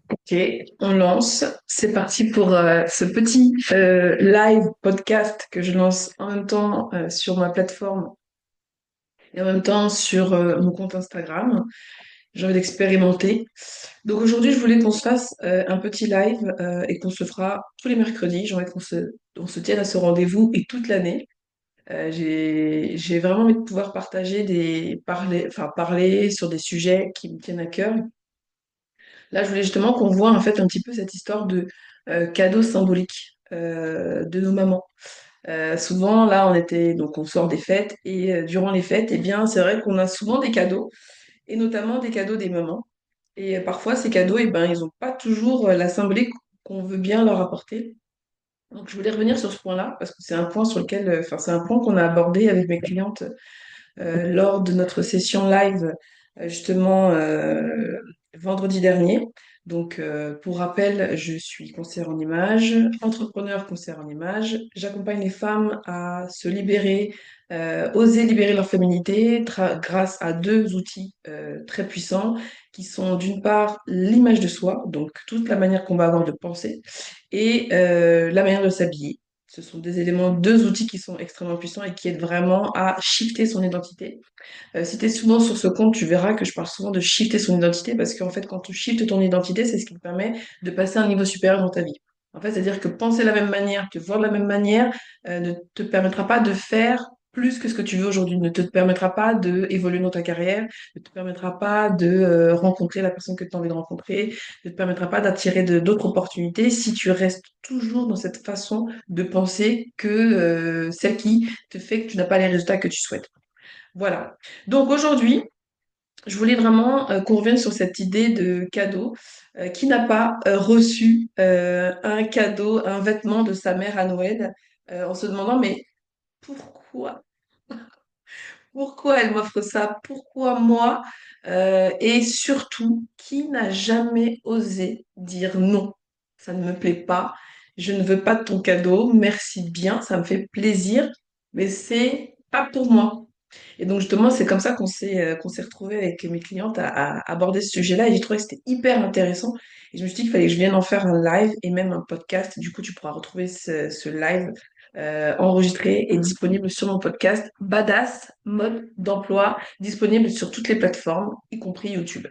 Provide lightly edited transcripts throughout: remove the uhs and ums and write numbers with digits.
Ok, on lance. C'est parti pour ce petit live podcast que je lance en même temps sur ma plateforme et en même temps sur mon compte Instagram. J'ai envie d'expérimenter. Donc aujourd'hui, je voulais qu'on se fasse un petit live et qu'on se fera tous les mercredis. J'ai envie qu'on se tienne à ce rendez-vous et toute l'année. J'ai vraiment envie de pouvoir parler sur des sujets qui me tiennent à cœur. Là, je voulais justement qu'on voit en fait un petit peu cette histoire de cadeaux symboliques de nos mamans. Souvent, là, on sort des fêtes et durant les fêtes, eh bien, c'est vrai qu'on a souvent des cadeaux et notamment des cadeaux des mamans. Et parfois, ces cadeaux, eh ben, ils n'ont pas toujours la symbolique qu'on veut bien leur apporter. Donc, je voulais revenir sur ce point-là parce que c'est un point sur lequel, enfin, c'est un point qu'on a abordé avec mes clientes lors de notre session live, justement, vendredi dernier. Donc, pour rappel, je suis conseillère en images, entrepreneur conseillère en images. J'accompagne les femmes à se libérer, oser libérer leur féminité grâce à deux outils très puissants qui sont d'une part l'image de soi, donc toute la manière qu'on va avoir de penser, et la manière de s'habiller. Ce sont deux outils qui sont extrêmement puissants et qui aident vraiment à shifter son identité. Si tu es souvent sur ce compte, tu verras que je parle souvent de shifter son identité parce qu'en fait, quand tu shiftes ton identité, c'est ce qui te permet de passer à un niveau supérieur dans ta vie. En fait, c'est-à-dire que penser de la même manière, te voir de la même manière, ne te permettra pas de faire plus que ce que tu veux aujourd'hui, ne te permettra pas de évoluer dans ta carrière, ne te permettra pas de rencontrer la personne que tu as envie de rencontrer, ne te permettra pas d'attirer d'autres opportunités si tu restes toujours dans cette façon de penser que celle qui te fait que tu n'as pas les résultats que tu souhaites. Voilà. Donc aujourd'hui, je voulais vraiment qu'on revienne sur cette idée de cadeau. Qui n'a pas reçu un cadeau, un vêtement de sa mère à Noël, en se demandant, mais pourquoi? Pourquoi elle m'offre ça? Pourquoi moi? Et surtout, qui n'a jamais osé dire non? Ça ne me plaît pas, je ne veux pas de ton cadeau, merci bien, ça me fait plaisir, mais c'est pas pour moi. Et donc justement, c'est comme ça qu'on s'est retrouvés avec mes clientes à aborder ce sujet-là et j'ai trouvé que c'était hyper intéressant. Et je me suis dit qu'il fallait que je vienne en faire un live et même un podcast. Du coup, tu pourras retrouver ce live enregistré et disponible sur mon podcast Badass Mode d'emploi, disponible sur toutes les plateformes, y compris YouTube.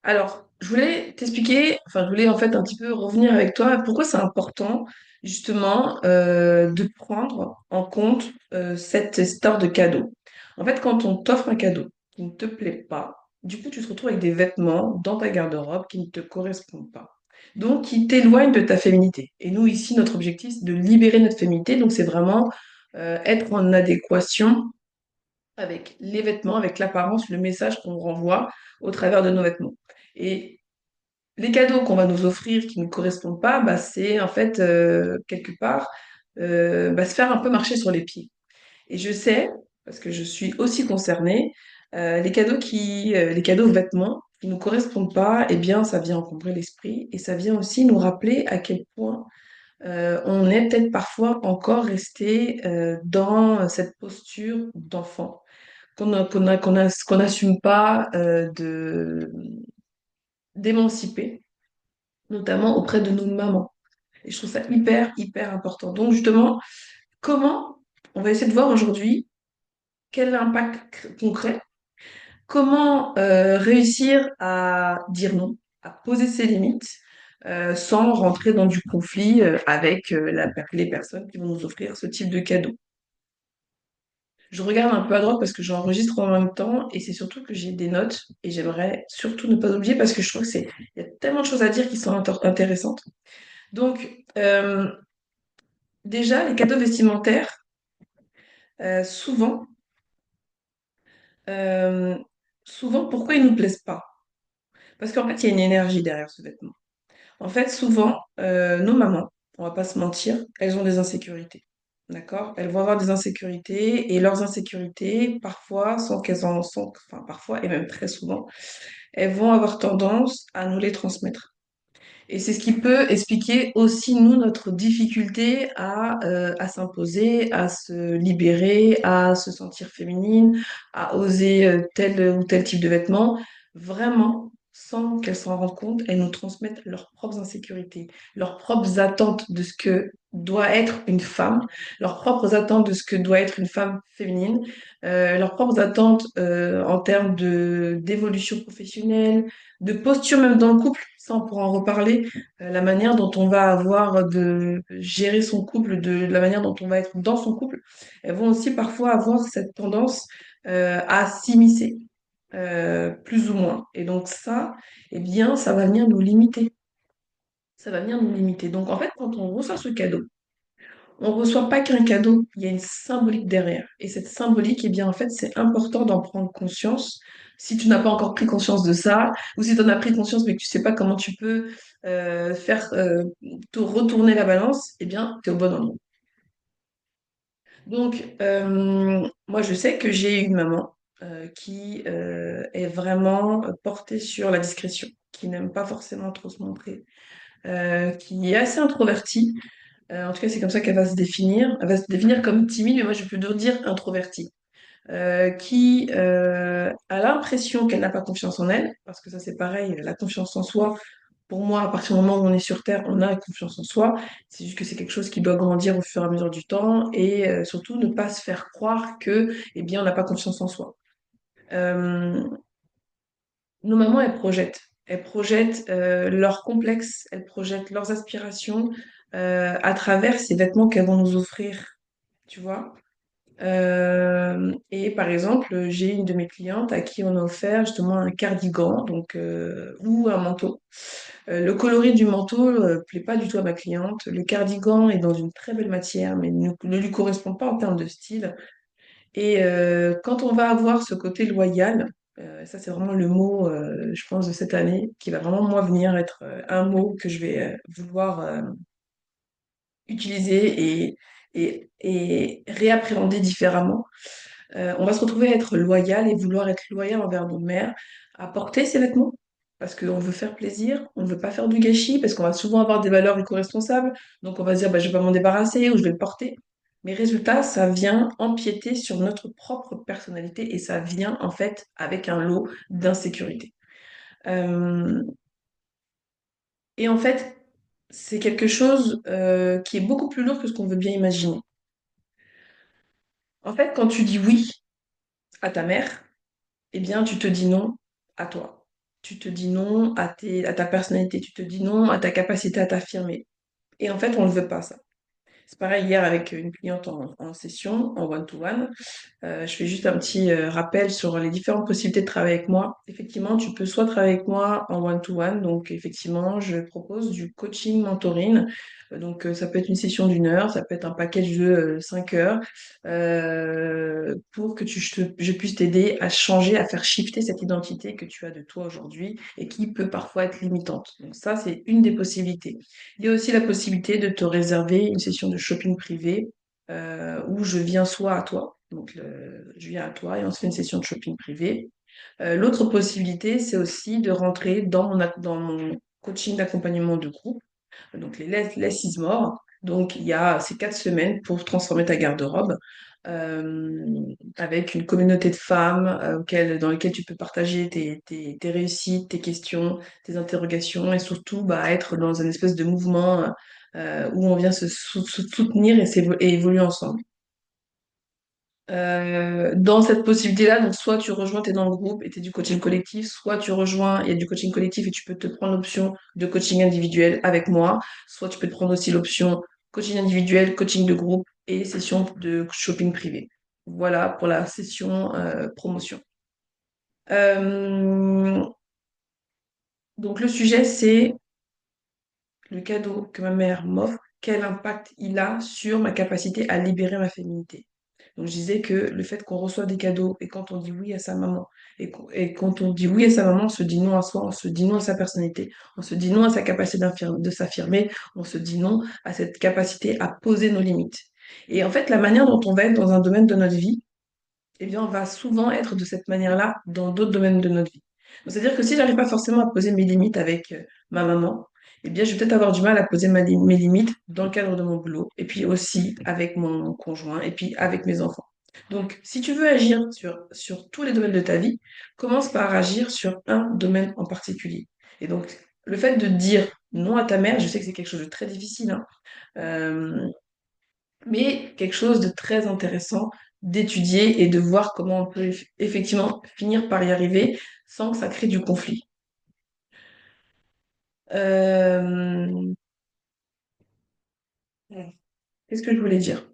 Alors, je voulais t'expliquer, enfin, je voulais en fait un petit peu revenir avec toi, pourquoi c'est important justement de prendre en compte cette histoire de cadeau. En fait, quand on t'offre un cadeau qui ne te plaît pas, du coup, tu te retrouves avec des vêtements dans ta garde-robe qui ne te correspondent pas. Donc, qui t'éloignent de ta féminité. Et nous, ici, notre objectif, c'est de libérer notre féminité. Donc, c'est vraiment être en adéquation avec les vêtements, avec l'apparence, le message qu'on renvoie au travers de nos vêtements. Et les cadeaux qu'on va nous offrir qui ne nous correspondent pas, bah, c'est en fait quelque part bah, se faire un peu marcher sur les pieds. Et je sais, parce que je suis aussi concernée, les cadeaux vêtements qui ne nous correspondent pas, eh bien, ça vient encombrer l'esprit et ça vient aussi nous rappeler à quel point on est peut-être parfois encore resté dans cette posture d'enfant qu'on n'assume pas d'émanciper, notamment auprès de nos mamans. Et je trouve ça hyper, hyper important. Donc justement, comment, on va essayer de voir aujourd'hui quel impact concret, comment réussir à dire non, à poser ses limites, sans rentrer dans du conflit avec les personnes qui vont nous offrir ce type de cadeau. Je regarde un peu à droite parce que j'enregistre en même temps et c'est surtout que j'ai des notes et j'aimerais surtout ne pas oublier parce que je trouve que il y a tellement de choses à dire qui sont intéressantes. Donc, déjà, les cadeaux vestimentaires, souvent, euh, souvent, pourquoi ils nous plaisent pas? Parce qu'en fait, il y a une énergie derrière ce vêtement. En fait, souvent, nos mamans, on va pas se mentir, elles ont des insécurités. D'accord? Elles vont avoir des insécurités et leurs insécurités, parfois, sans qu'elles en sont, enfin, parfois et même très souvent, elles vont avoir tendance à nous les transmettre. Et c'est ce qui peut expliquer aussi, nous, notre difficulté à s'imposer, à se libérer, à se sentir féminine, à oser tel ou tel type de vêtements. Vraiment. sans qu'elles s'en rendent compte, elles nous transmettent leurs propres insécurités, leurs propres attentes de ce que doit être une femme, leurs propres attentes de ce que doit être une femme féminine, leurs propres attentes en termes de d'évolution professionnelle, de posture même dans le couple. Ça, on pourra en reparler. La manière dont on va avoir de gérer son couple, de la manière dont on va être dans son couple, elles vont aussi parfois avoir cette tendance à s'immiscer, plus ou moins. Et donc ça, eh bien, ça va venir nous limiter. Ça va venir nous limiter. Donc en fait, quand on reçoit ce cadeau, on reçoit pas qu'un cadeau, il y a une symbolique derrière. Et cette symbolique, eh bien, en fait, c'est important d'en prendre conscience. Si tu n'as pas encore pris conscience de ça, ou si tu en as pris conscience mais que tu sais pas comment tu peux faire te retourner la balance, eh bien, tu es au bon endroit. Donc, moi, je sais que j'ai une maman qui est vraiment portée sur la discrétion, qui n'aime pas forcément trop se montrer, qui est assez introvertie. En tout cas, c'est comme ça qu'elle va se définir. Elle va se définir comme timide, mais moi, je peux dire introvertie. Qui a l'impression qu'elle n'a pas confiance en elle, parce que ça, c'est pareil, la confiance en soi, pour moi, à partir du moment où on est sur Terre, on a confiance en soi. C'est juste que c'est quelque chose qui doit grandir au fur et à mesure du temps et surtout ne pas se faire croire que, eh bien, on n'a pas confiance en soi. Euh, nos mamans, elles projettent. Elles projettent leurs complexes, elles projettent leurs aspirations à travers ces vêtements qu'elles vont nous offrir, tu vois. Et par exemple, j'ai une de mes clientes à qui on a offert justement un cardigan donc, ou un manteau. Le coloris du manteau plaît pas du tout à ma cliente. Le cardigan est dans une très belle matière, mais ne lui correspond pas en termes de style. Et quand on va avoir ce côté loyal, ça c'est vraiment le mot, je pense, de cette année, qui va vraiment, moi, venir être un mot que je vais vouloir utiliser et réappréhender différemment. On va se retrouver à être loyal et vouloir être loyal envers nos mères, à porter ces vêtements, parce qu'on veut faire plaisir, on ne veut pas faire du gâchis, parce qu'on va souvent avoir des valeurs éco-responsables, donc on va se dire bah, je ne vais pas m'en débarrasser ou je vais le porter. Mais résultat, ça vient empiéter sur notre propre personnalité et ça vient en fait avec un lot d'insécurité. Euh, et en fait, c'est quelque chose qui est beaucoup plus lourd que ce qu'on veut bien imaginer. En fait, quand tu dis oui à ta mère, eh bien, tu te dis non à toi. Tu te dis non à ta personnalité. Tu te dis non à ta capacité à t'affirmer. Et en fait, on ne le veut pas, ça. C'est pareil hier avec une cliente en session, en one-to-one. Je fais juste un petit rappel sur les différentes possibilités de travail avec moi. Effectivement, tu peux soit travailler avec moi en one-to-one, donc effectivement, je propose du coaching mentoring. Donc, ça peut être une session d'1 heure, ça peut être un package de 5 heures pour que je puisse t'aider à changer, à faire shifter cette identité que tu as de toi aujourd'hui et qui peut parfois être limitante. Donc, ça, c'est une des possibilités. Il y a aussi la possibilité de te réserver une session de shopping privé où je viens soit à toi, donc je viens à toi et on se fait une session de shopping privé. L'autre possibilité, c'est aussi de rentrer dans mon coaching d'accompagnement de groupe, donc les Less is More. Donc il y a ces 4 semaines pour transformer ta garde-robe. Avec une communauté de femmes dans lesquelles tu peux partager tes réussites, tes questions, tes interrogations et surtout bah, être dans un espèce de mouvement où on vient se soutenir et évoluer ensemble. Dans cette possibilité-là, donc soit tu rejoins, tu es dans le groupe et tu es du coaching collectif, soit tu rejoins, il y a du coaching collectif et tu peux te prendre l'option de coaching individuel avec moi, soit tu peux te prendre aussi l'option coaching individuel, coaching de groupe et session de shopping privé. Voilà pour la session promotion. Euh, donc le sujet, c'est le cadeau que ma mère m'offre, quel impact il a sur ma capacité à libérer ma féminité. Donc je disais que le fait qu'on reçoit des cadeaux et quand on dit oui à sa maman, et quand on dit oui à sa maman, on se dit non à soi, on se dit non à sa personnalité, on se dit non à sa capacité de s'affirmer, on se dit non à cette capacité à poser nos limites. Et en fait, la manière dont on va être dans un domaine de notre vie, eh bien, on va souvent être de cette manière-là dans d'autres domaines de notre vie. Donc, c'est-à-dire que si j'arrive pas forcément à poser mes limites avec ma maman, eh bien, je vais peut-être avoir du mal à poser mes limites dans le cadre de mon boulot, et puis aussi avec mon conjoint, et puis avec mes enfants. Donc, si tu veux agir sur tous les domaines de ta vie, commence par agir sur un domaine en particulier. Et donc, le fait de dire non à ta mère, je sais que c'est quelque chose de très difficile, hein, euh, mais quelque chose de très intéressant d'étudier et de voir comment on peut effectivement finir par y arriver sans que ça crée du conflit. Euh, Qu'est-ce que je voulais dire?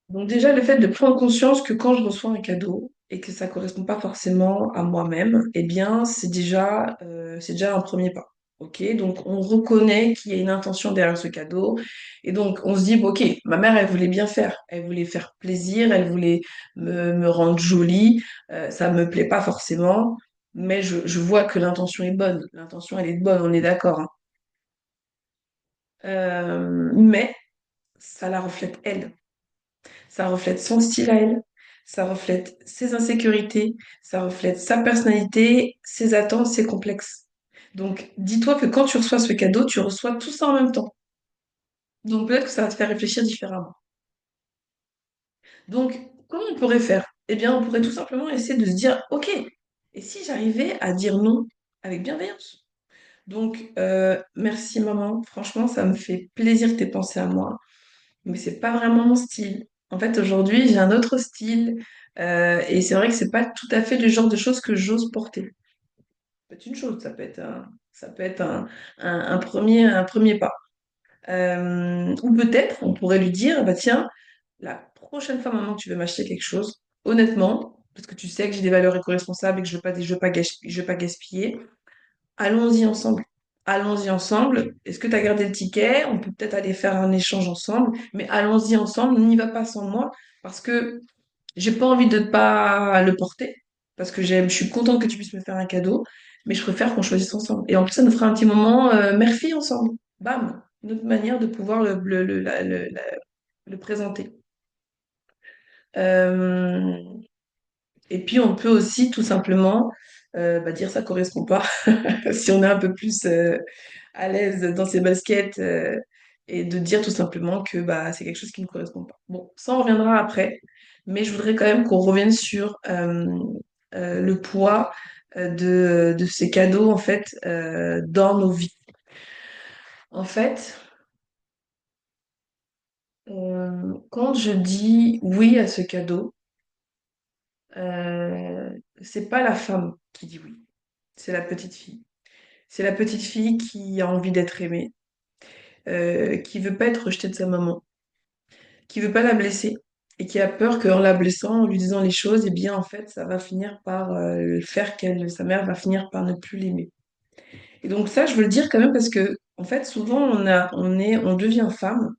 Donc déjà, le fait de prendre conscience que quand je reçois un cadeau et que ça correspond pas forcément à moi-même, eh bien, c'est déjà un premier pas. Ok, donc on reconnaît qu'il y a une intention derrière ce cadeau, et donc on se dit, bon, ok, ma mère, elle voulait bien faire, elle voulait faire plaisir, elle voulait me rendre jolie, ça me plaît pas forcément, mais je vois que l'intention est bonne, l'intention elle est bonne, on est d'accord, hein. Mais ça la reflète elle. Ça reflète son style à elle, ça reflète ses insécurités, ça reflète sa personnalité, ses attentes, ses complexes. Donc, dis-toi que quand tu reçois ce cadeau, tu reçois tout ça en même temps. Donc, peut-être que ça va te faire réfléchir différemment. Donc, comment on pourrait faire? Eh bien, on pourrait tout simplement essayer de se dire, OK, et si j'arrivais à dire non avec bienveillance? Donc, merci maman, franchement, ça me fait plaisir que tu aies pensé à moi, mais c'est pas vraiment mon style. En fait, aujourd'hui, j'ai un autre style, et c'est vrai que c'est pas tout à fait le genre de choses que j'ose porter. Ça peut être une chose, ça peut être un premier pas. Ou peut-être, on pourrait lui dire, bah tiens, la prochaine fois, maman, que tu veux m'acheter quelque chose, honnêtement, parce que tu sais que j'ai des valeurs éco-responsables et que je veux pas je veux pas gaspiller, allons-y ensemble. Allons-y ensemble. Est-ce que tu as gardé le ticket? On peut peut-être aller faire un échange ensemble, mais allons-y ensemble. N'y va pas sans moi parce que j'ai pas envie de ne pas le porter parce que je suis contente que tu puisses me faire un cadeau, mais je préfère qu'on choisisse ensemble. Et en plus, ça nous fera un petit moment mère-fille ensemble. Bam! Une autre manière de pouvoir le présenter. Euh, et puis, on peut aussi tout simplement bah, dire ça correspond pas si on est un peu plus à l'aise dans ses baskets, et de dire tout simplement que bah, c'est quelque chose qui ne correspond pas. Bon, ça on reviendra après, mais je voudrais quand même qu'on revienne sur le poids de ces cadeaux en fait dans nos vies. En fait, quand je dis oui à ce cadeau, euh, c'est pas la femme qui dit oui, c'est la petite fille. C'est la petite fille qui a envie d'être aimée, qui veut pas être rejetée de sa maman, qui veut pas la blesser et qui a peur qu'en la blessant, en lui disant les choses, eh bien en fait, ça va finir par faire sa mère va finir par ne plus l'aimer. Et donc ça, je veux le dire quand même parce que en fait, souvent on devient femme,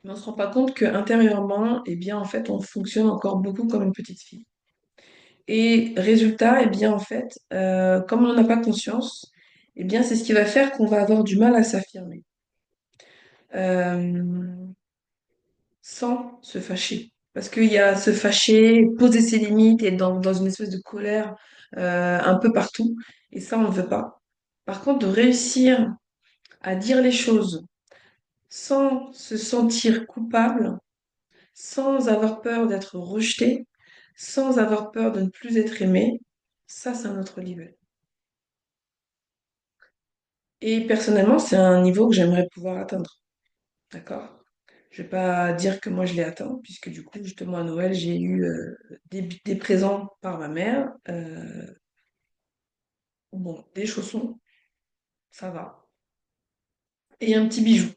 mais on se rend pas compte que intérieurement, eh bien en fait, on fonctionne encore beaucoup comme une petite fille. Et résultat, eh bien en fait, comme on n'en a pas conscience, eh bien c'est ce qui va faire qu'on va avoir du mal à s'affirmer. Euh, Sans se fâcher. Parce qu'il y a se fâcher, poser ses limites et dans une espèce de colère un peu partout. Et ça, on ne veut pas. Par contre, de réussir à dire les choses sans se sentir coupable, sans avoir peur d'être rejeté, sans avoir peur de ne plus être aimé, ça, c'est un autre niveau. Et personnellement, c'est un niveau que j'aimerais pouvoir atteindre. D'accord? Je vais pas dire que moi je l'ai atteint, puisque du coup, justement, à Noël, j'ai eu des présents par ma mère. Bon, des chaussons, ça va. Et un petit bijou.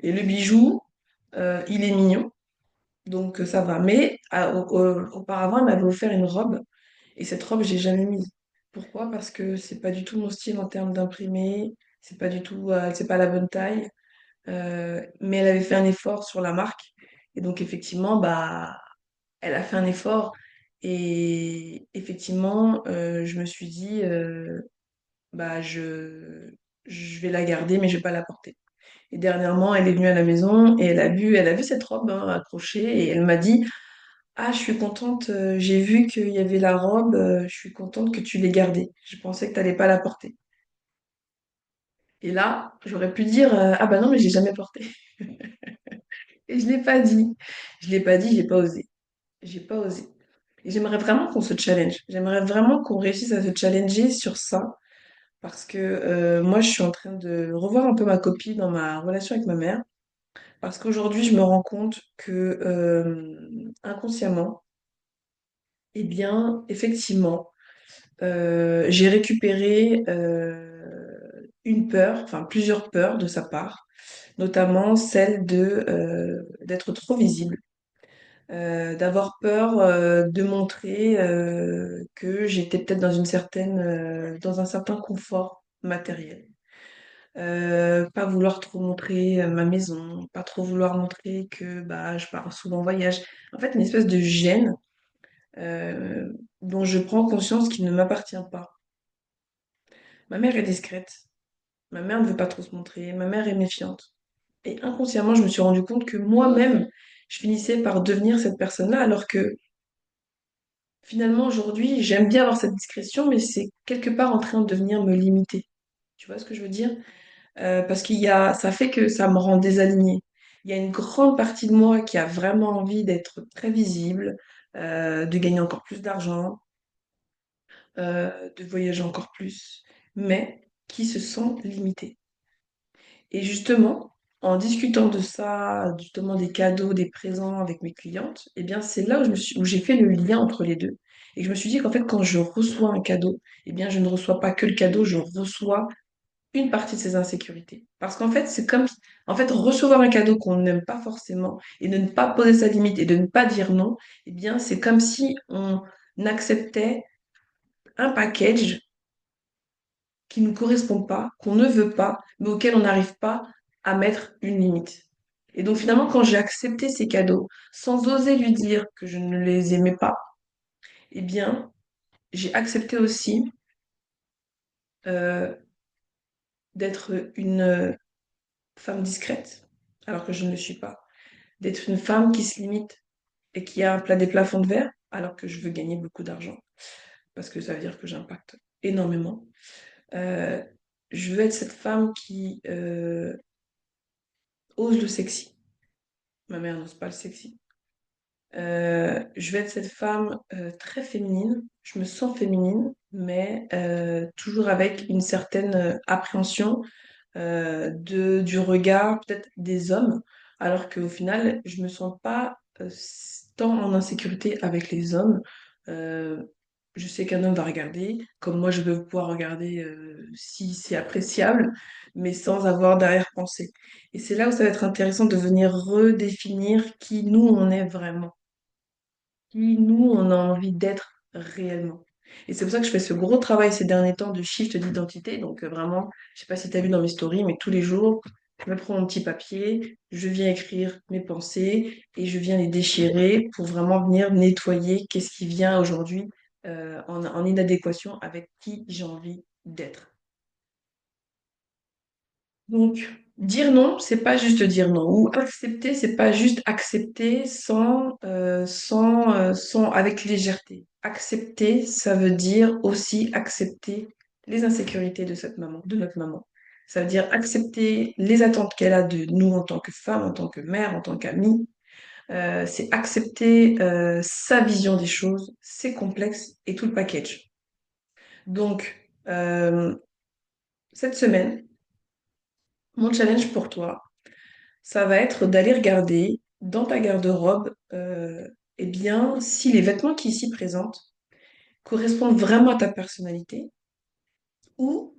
Et le bijou, il est mignon, donc ça va. Mais auparavant, elle m'avait offert une robe, et cette robe, j'ai jamais mise. Pourquoi? Parce que c'est pas du tout mon style en termes d'imprimé, c'est pas du tout, c'est pas la bonne taille. Mais elle avait fait un effort sur la marque. Et donc, effectivement, bah, elle a fait un effort. Et effectivement, je me suis dit, bah, je vais la garder, mais je vais pas la porter. Et dernièrement, elle est venue à la maison et elle a vu cette robe hein, accrochée et elle m'a dit, ah, je suis contente, j'ai vu qu'il y avait la robe, je suis contente que tu l'aies gardée. Je pensais que tu n'allais pas la porter. Et là, j'aurais pu dire, ah bah non, mais j'ai jamais porté. Et je l'ai pas dit. Je l'ai pas dit, j'ai pas osé. J'ai pas osé. Et j'aimerais vraiment qu'on se challenge. J'aimerais vraiment qu'on réussisse à se challenger sur ça. Parce que moi, je suis en train de revoir un peu ma copie dans ma relation avec ma mère. Parce qu'aujourd'hui, je me rends compte que inconsciemment, eh bien, effectivement, j'ai récupéré une peur, enfin plusieurs peurs de sa part, notamment celle de d'être trop visible, d'avoir peur de montrer que j'étais peut-être dans une certaine, dans un certain confort matériel. Pas vouloir trop montrer ma maison, pas trop vouloir montrer que bah, je pars souvent en voyage. En fait, une espèce de gêne euh, dont je prends conscience qu'il ne m'appartient pas. Ma mère est discrète, ma mère ne veut pas trop se montrer, ma mère est méfiante. Et inconsciemment, je me suis rendu compte que moi-même, je finissais par devenir cette personne-là, alors que finalement, aujourd'hui, j'aime bien avoir cette discrétion, mais c'est quelque part en train de venir me limiter. Tu vois ce que je veux dire? Parce ça fait que ça me rend désalignée. Il y a une grande partie de moi qui a vraiment envie d'être très visible, de gagner encore plus d'argent, de voyager encore plus, mais qui se sent limitée. Et justement, en discutant de ça, justement des cadeaux, des présents avec mes clientes, eh bien c'est là où où j'ai fait le lien entre les deux. Et je me suis dit qu'en fait, quand je reçois un cadeau, eh bien je ne reçois pas que le cadeau, je reçois une partie de ses insécurités. Parce qu'en fait, c'est comme, en fait, recevoir un cadeau qu'on n'aime pas forcément et de ne pas poser sa limite et de ne pas dire non, eh bien, c'est comme si on acceptait un package qui ne nous correspond pas, qu'on ne veut pas, mais auquel on n'arrive pas à mettre une limite. Et donc, finalement, quand j'ai accepté ces cadeaux, sans oser lui dire que je ne les aimais pas, eh bien, j'ai accepté aussi euh, d'être une femme discrète, alors que je ne le suis pas, d'être une femme qui se limite et qui a un plat des plafonds de verre, alors que je veux gagner beaucoup d'argent, parce que ça veut dire que j'impacte énormément. Euh, je veux être cette femme qui ose le sexy. Ma mère n'ose pas le sexy. Je vais être cette femme très féminine. Je me sens féminine, mais toujours avec une certaine appréhension du regard peut-être des hommes, alors qu'au final, je me sens pas tant en insécurité avec les hommes. Euh, je sais qu'un homme va regarder, comme moi je veux pouvoir regarder si c'est appréciable, mais sans avoir d'arrière-pensée. Et c'est là où ça va être intéressant de venir redéfinir qui nous on est vraiment, qui nous on a envie d'être réellement. Et c'est pour ça que je fais ce gros travail ces derniers temps de shift d'identité. Donc vraiment, je sais pas si tu as vu dans mes stories, mais tous les jours, je me prends mon petit papier, je viens écrire mes pensées et je viens les déchirer pour vraiment venir nettoyer qu'est-ce qui vient aujourd'hui en inadéquation avec qui j'ai envie d'être. Donc, dire non, c'est pas juste dire non. Ou accepter, c'est pas juste accepter sans avec légèreté. Accepter, ça veut dire aussi accepter les insécurités de cette maman, de notre maman. Ça veut dire accepter les attentes qu'elle a de nous en tant que femme, en tant que mère, en tant qu'amie. C'est accepter sa vision des choses, ses complexes et tout le package. Donc, cette semaine, mon challenge pour toi, ça va être d'aller regarder dans ta garde-robe, eh bien, si les vêtements qui s'y présentent correspondent vraiment à ta personnalité ou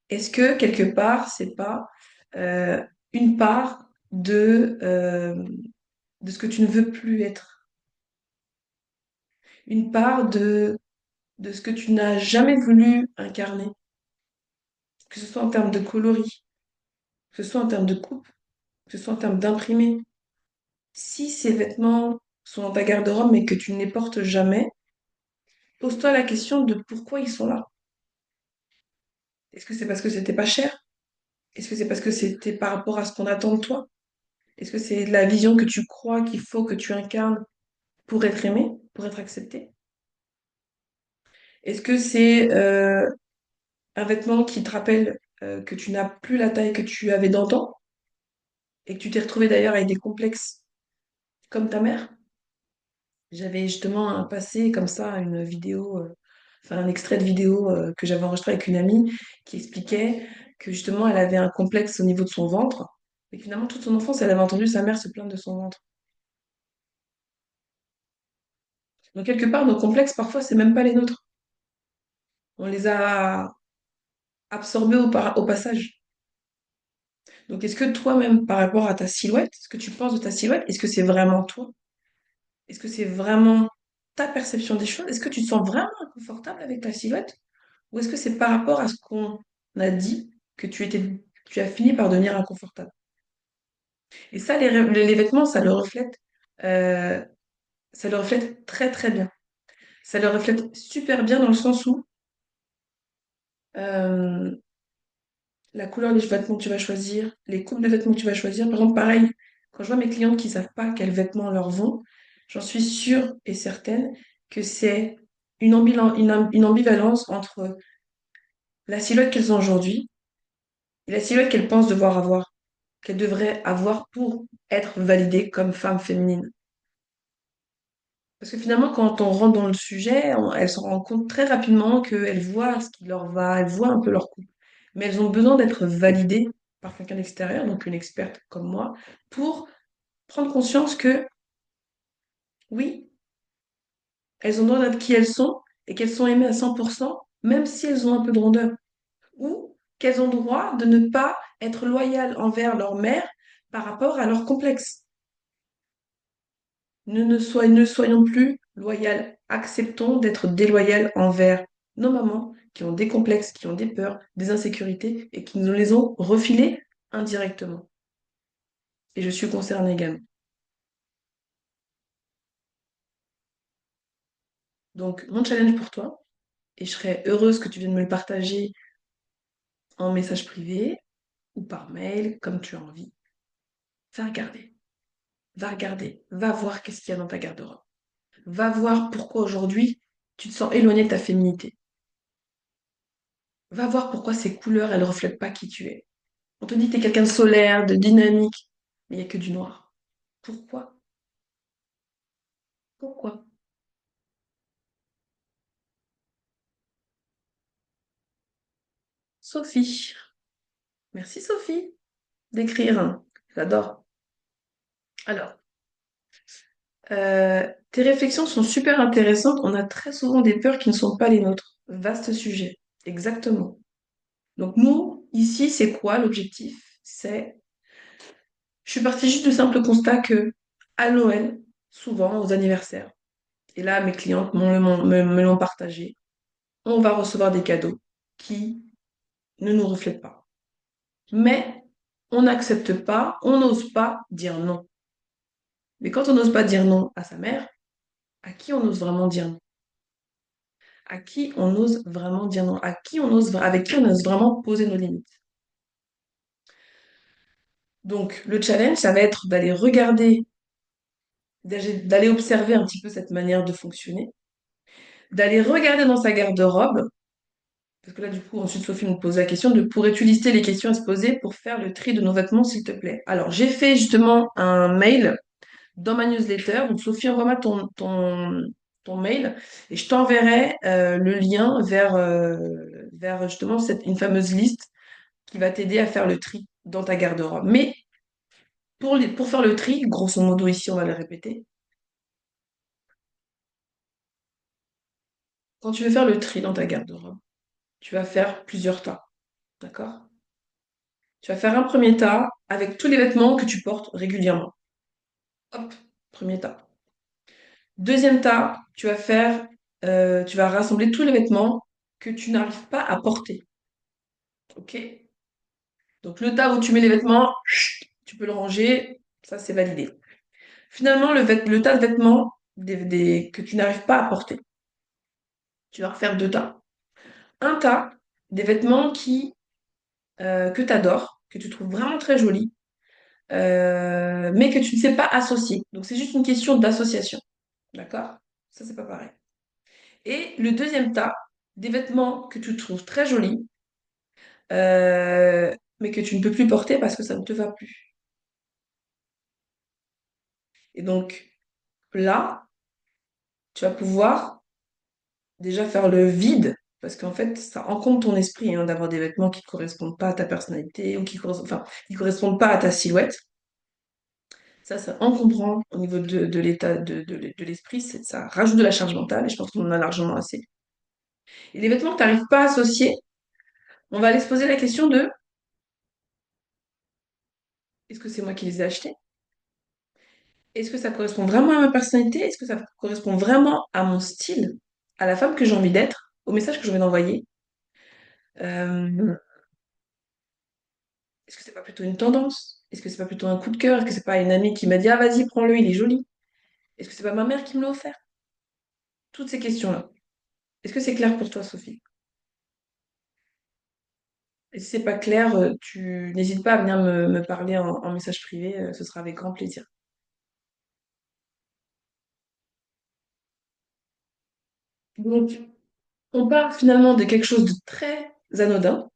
est-ce que quelque part, c'est pas euh, une part de ce que tu ne veux plus être, une part de ce que tu n'as jamais voulu incarner, que ce soit en termes de coloris, que ce soit en termes de coupe, que ce soit en termes d'imprimé. Si ces vêtements sont dans ta garde-robe mais que tu ne les portes jamais, pose-toi la question de pourquoi ils sont là. Est-ce que c'est parce que c'était pas cher? Est-ce que c'est parce que c'était par rapport à ce qu'on attend de toi? Est-ce que c'est la vision que tu crois qu'il faut que tu incarnes pour être aimé, pour être accepté? Est-ce que c'est un vêtement qui te rappelle que tu n'as plus la taille que tu avais d'antan et que tu t'es retrouvé d'ailleurs avec des complexes comme ta mère. J'avais justement un passé comme ça, une vidéo, enfin un extrait de vidéo que j'avais enregistré avec une amie qui expliquait que justement elle avait un complexe au niveau de son ventre et que finalement toute son enfance elle avait entendu sa mère se plaindre de son ventre. Donc quelque part nos complexes parfois c'est même pas les nôtres. On les a absorbés au passage. Donc est-ce que toi-même par rapport à ta silhouette, ce que tu penses de ta silhouette, est-ce que c'est vraiment toi? Est-ce que c'est vraiment ta perception des choses? Est-ce que tu te sens vraiment inconfortable avec ta silhouette? Ou est-ce que c'est par rapport à ce qu'on a dit que tu as fini par devenir inconfortable? Et ça, les vêtements, euh, ça le reflète très très bien. Ça le reflète super bien dans le sens où euh, la couleur des vêtements que tu vas choisir, les coupes de vêtements que tu vas choisir, par exemple, pareil, quand je vois mes clientes qui savent pas quels vêtements leur vont, j'en suis sûre et certaine que c'est une ambivalence entre la silhouette qu'elles ont aujourd'hui et la silhouette qu'elles pensent devoir avoir, qu'elles devraient avoir pour être validées comme femme féminine. Parce que finalement, quand on rentre dans le sujet, elles se rendent compte très rapidement qu'elles voient ce qui leur va, elles voient un peu leur couple. Mais elles ont besoin d'être validées par quelqu'un d'extérieur, donc une experte comme moi, pour prendre conscience que oui, elles ont droit d'être qui elles sont et qu'elles sont aimées à 100%, même si elles ont un peu de rondeur. Ou qu'elles ont droit de ne pas être loyales envers leur mère par rapport à leur complexe. Ne soyons plus loyales. Acceptons d'être déloyales envers nos mamans qui ont des complexes, qui ont des peurs, des insécurités et qui nous les ont refilées indirectement. Et je suis concernée également. Donc, mon challenge pour toi, et je serais heureuse que tu viennes me le partager en message privé ou par mail, comme tu as envie, va regarder. Va regarder. Va voir qu'est-ce qu'il y a dans ta garde-robe. Va voir pourquoi aujourd'hui tu te sens éloigné de ta féminité. Va voir pourquoi ces couleurs, elles ne reflètent pas qui tu es. On te dit que tu es quelqu'un de solaire, de dynamique, mais il n'y a que du noir. Pourquoi? Pourquoi? Sophie. Merci Sophie d'écrire. J'adore. Alors, tes réflexions sont super intéressantes. On a très souvent des peurs qui ne sont pas les nôtres. Vaste sujet. Exactement. Donc nous, ici, c'est quoi l'objectif? Je suis partie juste du simple constat que à Noël, souvent aux anniversaires, et là mes clientes me l'ont partagé, on va recevoir des cadeaux qui ne nous reflètent pas. Mais on n'accepte pas, on n'ose pas dire non. Mais quand on n'ose pas dire non à sa mère, à qui on ose vraiment dire non? À qui on ose vraiment dire non? Avec qui on ose vraiment poser nos limites? Donc le challenge, ça va être d'aller regarder, d'aller observer un petit peu cette manière de fonctionner, d'aller regarder dans sa garde-robe. Parce que là, du coup, ensuite, Sophie me pose la question de pourrais-tu lister les questions à se poser pour faire le tri de nos vêtements, s'il te plaît? Alors, j'ai fait justement un mail dans ma newsletter. Donc, Sophie, envoie-moi ton mail et je t'enverrai le lien vers justement une fameuse liste qui va t'aider à faire le tri dans ta garde-robe. Mais pour faire le tri, grosso modo, ici, on va le répéter, quand tu veux faire le tri dans ta garde-robe, tu vas faire plusieurs tas. D'accord? Tu vas faire un premier tas avec tous les vêtements que tu portes régulièrement. Hop, premier tas. Deuxième tas, tu vas rassembler tous les vêtements que tu n'arrives pas à porter. Ok? Donc le tas où tu mets les vêtements, tu peux le ranger, ça c'est validé. Finalement, le tas de vêtements que tu n'arrives pas à porter, tu vas refaire deux tas. Un tas des vêtements que tu adores, que tu trouves vraiment très jolis, mais que tu ne sais pas associer. Donc c'est juste une question d'association. D'accord? Ça, c'est pas pareil. Et le deuxième tas, des vêtements que tu trouves très jolis, mais que tu ne peux plus porter parce que ça ne te va plus. Et donc là, tu vas pouvoir déjà faire le vide, parce qu'en fait, ça encombre ton esprit hein, d'avoir des vêtements qui ne correspondent pas à ta personnalité ou qui correspondent pas à ta silhouette. Ça encombrant au niveau de l'état de l'esprit, ça rajoute de la charge mentale et je pense qu'on en a largement assez. Et les vêtements que tu n'arrives pas à associer, on va aller se poser la question de est-ce que c'est moi qui les ai achetés? Est-ce que ça correspond vraiment à ma personnalité? Est-ce que ça correspond vraiment à mon style, à la femme que j'ai envie d'être, au message que j'ai envie d'envoyer? Euh, Est-ce que c'est pas plutôt une tendance? Est-ce que c'est pas plutôt un coup de cœur? Est-ce que c'est pas une amie qui m'a dit ah vas-y prends-le, il est joli? Est-ce que c'est pas ma mère qui me l'a offert? Toutes ces questions-là. Est-ce que c'est clair pour toi, Sophie? Et si c'est pas clair, tu n'hésites pas à venir me parler en message privé, ce sera avec grand plaisir. Donc, on part finalement de quelque chose de très anodin.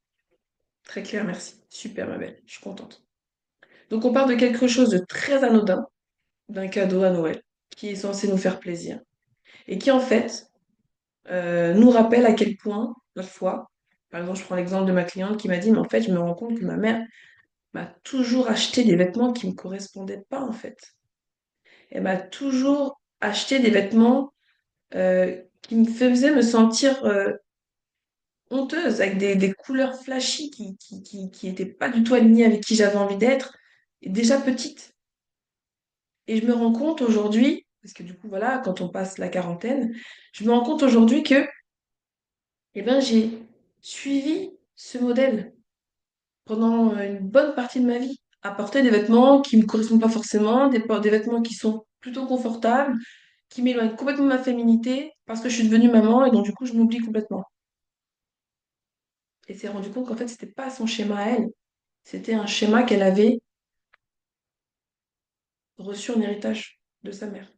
Très clair, merci. Super, ma belle, je suis contente. Donc, on part de quelque chose de très anodin, d'un cadeau à Noël, qui est censé nous faire plaisir, et qui en fait nous rappelle à quel point, parfois, par exemple, je prends l'exemple de ma cliente qui m'a dit, mais en fait, je me rends compte que ma mère m'a toujours acheté des vêtements qui ne me correspondaient pas, en fait. Elle m'a toujours acheté des vêtements qui me faisaient me sentir honteuse, avec des couleurs flashy qui étaient pas du tout alignées avec qui j'avais envie d'être, et déjà petite. Et je me rends compte aujourd'hui, parce que du coup, voilà, quand on passe la quarantaine, je me rends compte aujourd'hui que, eh ben, j'ai suivi ce modèle pendant une bonne partie de ma vie. À porter des vêtements qui me correspondent pas forcément, des vêtements qui sont plutôt confortables, qui m'éloignent complètement de ma féminité, parce que je suis devenue maman et donc du coup, je m'oublie complètement. Et s'est rendu compte qu'en fait, c'était pas son schéma à elle. C'était un schéma qu'elle avait reçu en héritage de sa mère.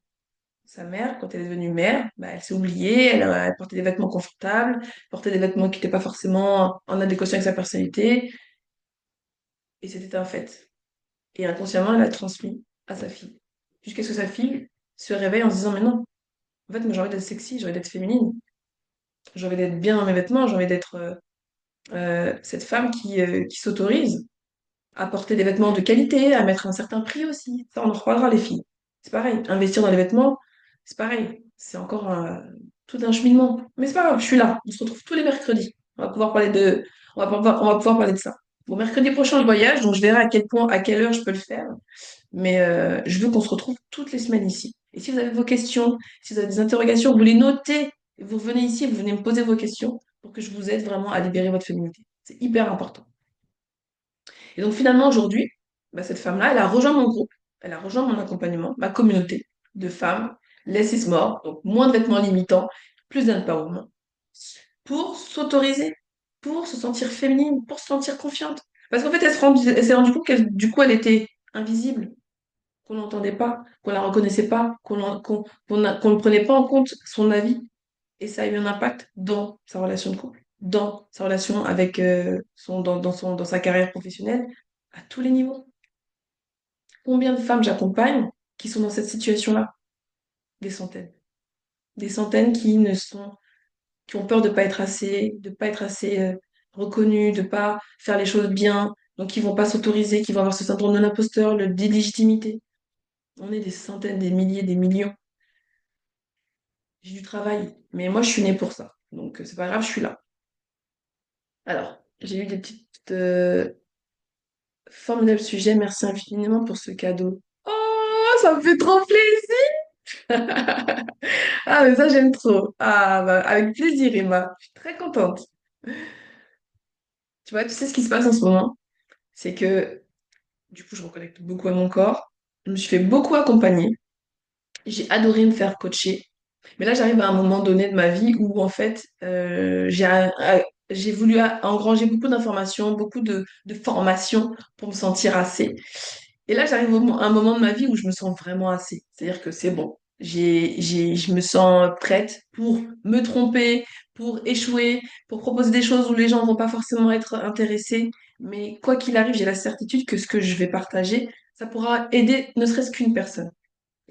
Sa mère, quand elle est devenue mère, bah, elle s'est oubliée, elle portait des vêtements confortables, portait des vêtements qui n'étaient pas forcément en adéquation avec sa personnalité, et c'était un fait. Et inconsciemment, elle a transmis à sa fille. Jusqu'à ce que sa fille se réveille en se disant, mais non, en fait, moi j'ai envie d'être sexy, j'ai envie d'être féminine, j'ai envie d'être bien dans mes vêtements, j'ai envie d'être cette femme qui s'autorise à porter des vêtements de qualité, à mettre un certain prix aussi. Ça, on en reparlera, les filles. C'est pareil. Investir dans les vêtements, c'est pareil. C'est encore tout un cheminement. Mais c'est pas grave, je suis là. On se retrouve tous les mercredis. On va pouvoir parler de ça. Bon, mercredi prochain, je voyage, donc je verrai à quel point, à quelle heure je peux le faire. Mais je veux qu'on se retrouve toutes les semaines ici. Et si vous avez vos questions, si vous avez des interrogations, vous les notez. Et vous venez ici et vous venez me poser vos questions pour que je vous aide vraiment à libérer votre féminité. C'est hyper important. Et donc finalement, aujourd'hui, bah, cette femme-là, elle a rejoint mon groupe, elle a rejoint mon accompagnement, ma communauté de femmes, less is more, donc moins de vêtements limitants, plus d'empowerment, pour s'autoriser, pour se sentir féminine, pour se sentir confiante. Parce qu'en fait, elle s'est rendue compte qu'elle, du coup, elle était invisible, qu'on l'entendait pas, qu'on la reconnaissait pas, qu'on ne prenait pas en compte son avis. Et ça a eu un impact dans sa relation de couple, dans sa relation avec dans sa carrière professionnelle, à tous les niveaux. Combien de femmes j'accompagne qui sont dans cette situation-là? Des centaines. Des centaines qui ont peur de pas être assez reconnues, de pas faire les choses bien, donc qui vont pas s'autoriser, qui vont avoir ce syndrome de l'imposteur, d'illégitimité. On est des centaines, des milliers, des millions. J'ai du travail, mais moi je suis née pour ça. Donc c'est pas grave, je suis là. Alors, j'ai eu des petites formidables sujets. Merci infiniment pour ce cadeau. Oh, ça me fait trop plaisir! Ah, mais ça, j'aime trop. Ah, bah, avec plaisir, Emma. Je suis très contente. Tu vois, tu sais ce qui se passe en ce moment? C'est que, du coup, je reconnecte beaucoup à mon corps. Je me suis fait beaucoup accompagner. J'ai adoré me faire coacher. Mais là, j'arrive à un moment donné de ma vie où, en fait, j'ai voulu engranger beaucoup d'informations, beaucoup de formations pour me sentir assez. Et là, j'arrive à un moment de ma vie où je me sens vraiment assez. C'est-à-dire que c'est bon. Je me sens prête pour me tromper, pour échouer, pour proposer des choses où les gens vont pas forcément être intéressés. Mais quoi qu'il arrive, j'ai la certitude que ce que je vais partager, ça pourra aider ne serait-ce qu'une personne.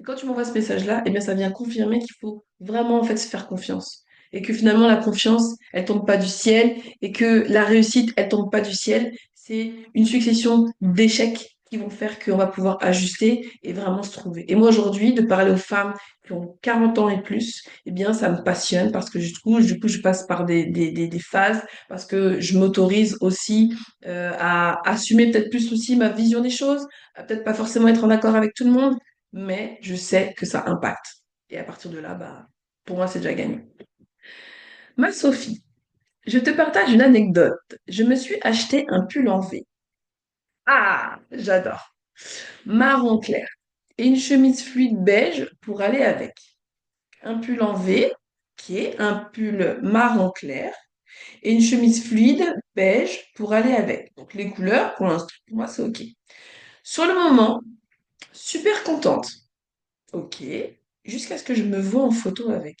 Et quand tu m'envoies ce message-là, eh bien, ça vient confirmer qu'il faut vraiment en fait se faire confiance. Et que finalement, la confiance, elle tombe pas du ciel, et que la réussite, elle tombe pas du ciel. C'est une succession d'échecs qui vont faire qu'on va pouvoir ajuster et vraiment se trouver. Et moi, aujourd'hui, de parler aux femmes qui ont 40 ans et plus, eh bien, ça me passionne parce que du coup, je passe par des phases, parce que je m'autorise aussi à assumer peut-être plus aussi ma vision des choses, à peut-être pas forcément être en accord avec tout le monde, mais je sais que ça impacte. Et à partir de là, bah, pour moi, c'est déjà gagné. Ma Sophie, je te partage une anecdote. Je me suis acheté un pull en V. Ah, j'adore. Marron clair. Et une chemise fluide beige pour aller avec. Un pull en V, qui est un pull marron clair, et une chemise fluide beige pour aller avec. Donc les couleurs, pour l'instant, pour moi, c'est OK. Sur le moment, super contente. OK. Jusqu'à ce que je me vois en photo avec.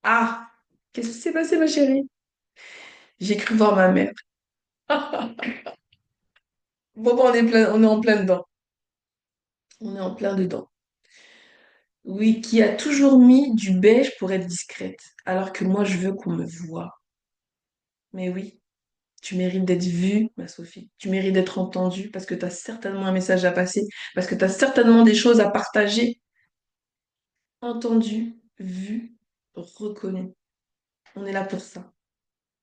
Ah, qu'est-ce qui s'est passé, ma chérie? J'ai cru voir ma mère. Bon, bon, on est en plein dedans. On est en plein dedans. Oui, qui a toujours mis du beige pour être discrète, alors que moi, je veux qu'on me voie. Mais oui, tu mérites d'être vue, ma Sophie. Tu mérites d'être entendue parce que tu as certainement un message à passer, parce que tu as certainement des choses à partager. Entendue, vue, reconnue. On est là pour ça.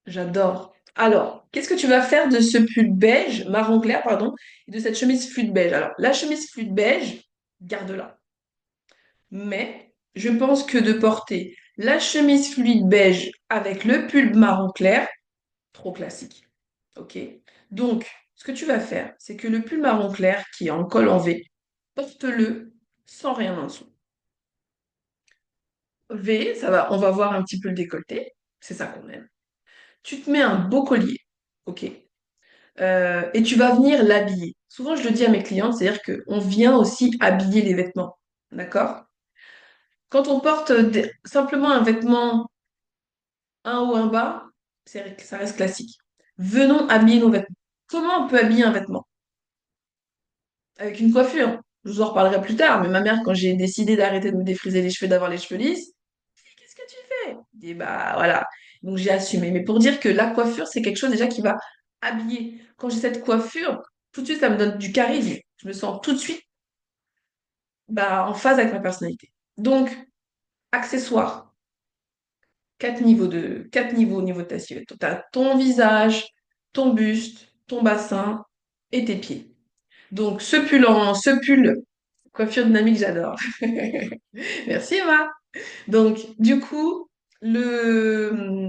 J'adore. Alors, qu'est-ce que tu vas faire de ce pull beige, marron clair, pardon, et de cette chemise fluide beige? Alors, la chemise fluide beige, garde-la. Mais je pense que de porter la chemise fluide beige avec le pull marron clair, trop classique. OK? Donc, ce que tu vas faire, c'est que le pull marron clair qui est en col en V, porte-le sans rien en dessous. V, ça va, on va voir un petit peu le décolleté. C'est ça qu'on aime. Tu te mets un beau collier. OK? Et tu vas venir l'habiller. Souvent, je le dis à mes clientes, c'est-à-dire qu'on vient aussi habiller les vêtements. D'accord? Quand on porte simplement un vêtement, un haut, un bas, ça reste classique. Venons habiller nos vêtements. Comment on peut habiller un vêtement? Avec une coiffure. Je vous en reparlerai plus tard, mais ma mère, quand j'ai décidé d'arrêter de me défriser les cheveux, d'avoir les cheveux lisses, qu'est-ce que tu fais? Je dis, bah voilà. Donc j'ai assumé. Mais pour dire que la coiffure, c'est quelque chose déjà qui va habiller. Quand j'ai cette coiffure, tout de suite, ça me donne du charisme. Je me sens tout de suite bah, en phase avec ma personnalité. Donc, accessoires, quatre niveaux au niveau de ta silhouette. Tu as ton visage, ton buste, ton bassin et tes pieds. Donc, ce pull, coiffure dynamique, j'adore. Merci, Emma. Donc, du coup, le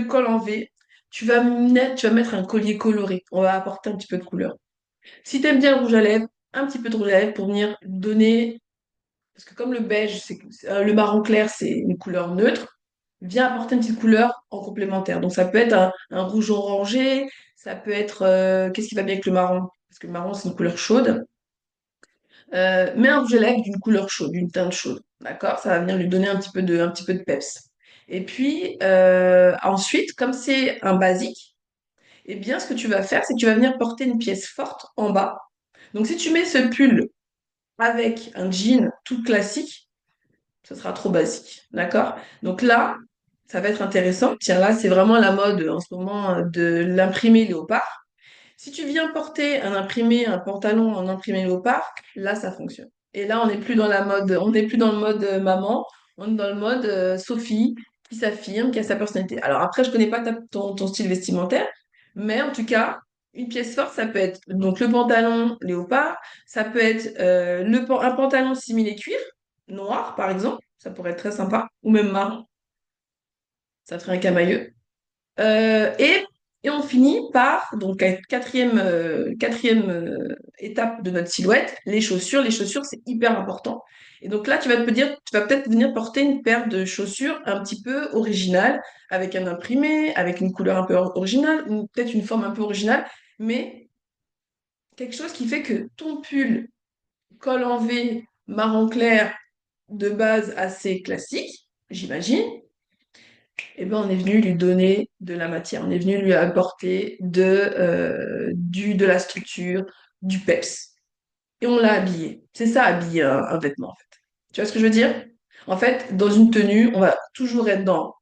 col en V, tu vas mettre un collier coloré. On va apporter un petit peu de couleur. Si tu aimes bien le rouge à lèvres, un petit peu de rouge à lèvres pour venir donner. Parce que comme le beige, le marron clair, c'est une couleur neutre, vient apporter une petite couleur en complémentaire. Donc ça peut être un rouge orangé, ça peut être... qu'est-ce qui va bien avec le marron? Parce que le marron, c'est une couleur chaude. Mais un rouge à lèvres d'une couleur chaude, d'une teinte chaude. D'accord? Ça va venir lui donner un petit peu de peps. Et puis, ensuite, comme c'est un basique, eh bien, ce que tu vas faire, c'est que tu vas venir porter une pièce forte en bas. Donc, si tu mets ce pull avec un jean tout classique, ce sera trop basique. D'accord? Donc là, ça va être intéressant. Tiens, là, c'est vraiment la mode en ce moment de l'imprimé léopard. Si tu viens porter un pantalon en imprimé léopard, là, ça fonctionne. Et là, on n'est plus dans la mode, on n'est plus dans le mode maman, on est dans le mode Sophie qui s'affirme, qui a sa personnalité. Alors après, je connais pas ton style vestimentaire, mais en tout cas, une pièce forte, ça peut être donc le pantalon léopard, ça peut être un pantalon similé cuir, noir par exemple, ça pourrait être très sympa, ou même marron, ça ferait un camailleux. Euh, et, et on finit par, donc, quatrième étape de notre silhouette, les chaussures. Les chaussures, c'est hyper important. Et donc là, tu vas te dire, tu vas peut-être venir porter une paire de chaussures un petit peu originale, avec un imprimé, avec une couleur un peu originale, ou peut-être une forme un peu originale, mais quelque chose qui fait que ton pull, col en V, marron clair, de base assez classique, j'imagine, eh ben, on est venu lui donner de la matière, on est venu lui apporter de la structure, du peps. Et on l'a habillé. C'est ça, habiller un vêtement, en fait. Tu vois ce que je veux dire? En fait, dans une tenue, on va toujours être dans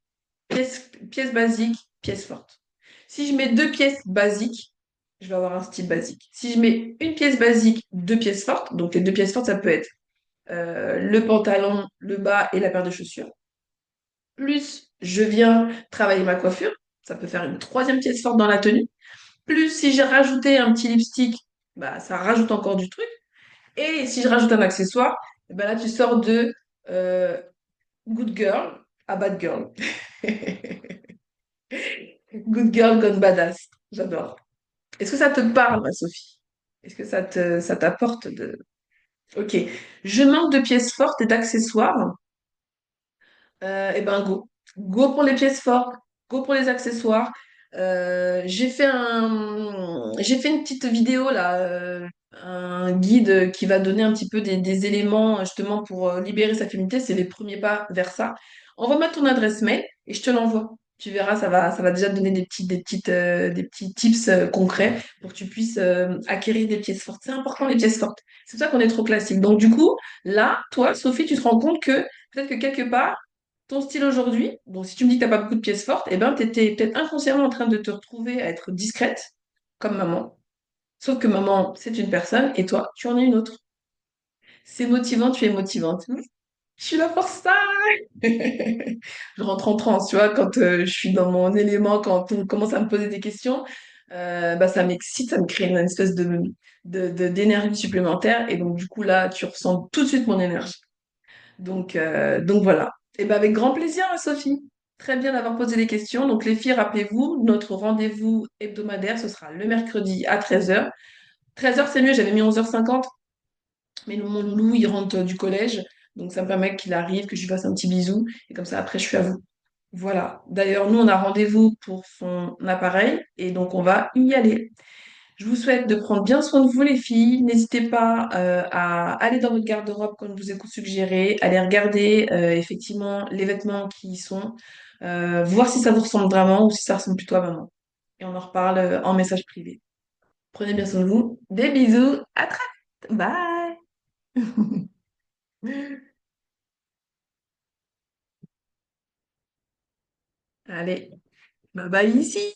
pièce basique, pièce forte. Si je mets deux pièces basiques, je vais avoir un style basique. Si je mets une pièce basique, deux pièces fortes, donc les deux pièces fortes, ça peut être le pantalon, le bas et la paire de chaussures. Plus je viens travailler ma coiffure, ça peut faire une troisième pièce forte dans la tenue. Plus si j'ai rajouté un petit lipstick, bah, ça rajoute encore du truc. Et si je rajoute un accessoire, eh ben là tu sors de euh, good girl à bad girl. Good girl gone badass. J'adore. Est-ce que ça te parle, ma Sophie? Est-ce que ça t'apporte de... Ok. Je manque de pièces fortes et d'accessoires. Eh ben go. Go pour les pièces fortes, go pour les accessoires. J'ai fait une petite vidéo là, un guide qui va donner un petit peu des éléments justement pour libérer sa féminité. C'est les premiers pas vers ça. Envoie-moi ton adresse mail et je te l'envoie. Tu verras, ça va déjà te donner des petits tips concrets pour que tu puisses acquérir des pièces fortes. C'est important les pièces fortes. C'est pour ça qu'on est trop classique. Donc du coup, là, toi, Sophie, tu te rends compte que peut-être que quelque part ton style aujourd'hui, bon, si tu me dis que t'as pas beaucoup de pièces fortes, eh ben, tu étais peut-être inconsciemment en train de te retrouver à être discrète, comme maman. Sauf que maman, c'est une personne et toi, tu en es une autre. C'est motivant, tu es motivante. Je suis là pour ça! Je rentre en transe, tu vois, quand je suis dans mon élément, quand on commence à me poser des questions, bah, ça m'excite, ça me crée une espèce d'énergie supplémentaire. Et donc, du coup, là, tu ressens tout de suite mon énergie. Donc voilà. Et ben avec grand plaisir, Sophie. Très bien d'avoir posé des questions. Donc les filles, rappelez-vous, notre rendez-vous hebdomadaire, ce sera le mercredi à 13h. 13h, c'est mieux, j'avais mis 11h50, mais mon loulou, il rentre du collège. Donc ça me permet qu'il arrive, que je lui fasse un petit bisou. Et comme ça, après, je suis à vous. Voilà. D'ailleurs, nous, on a rendez-vous pour son appareil. Et donc, on va y aller. Je vous souhaite de prendre bien soin de vous, les filles. N'hésitez pas à aller dans votre garde-robe, comme je vous ai suggéré, aller regarder effectivement les vêtements qui y sont, voir si ça vous ressemble vraiment ou si ça ressemble plutôt à maman. Et on en reparle en message privé. Prenez bien soin de vous. Des bisous. À très vite. Bye. Allez, bye bye ici.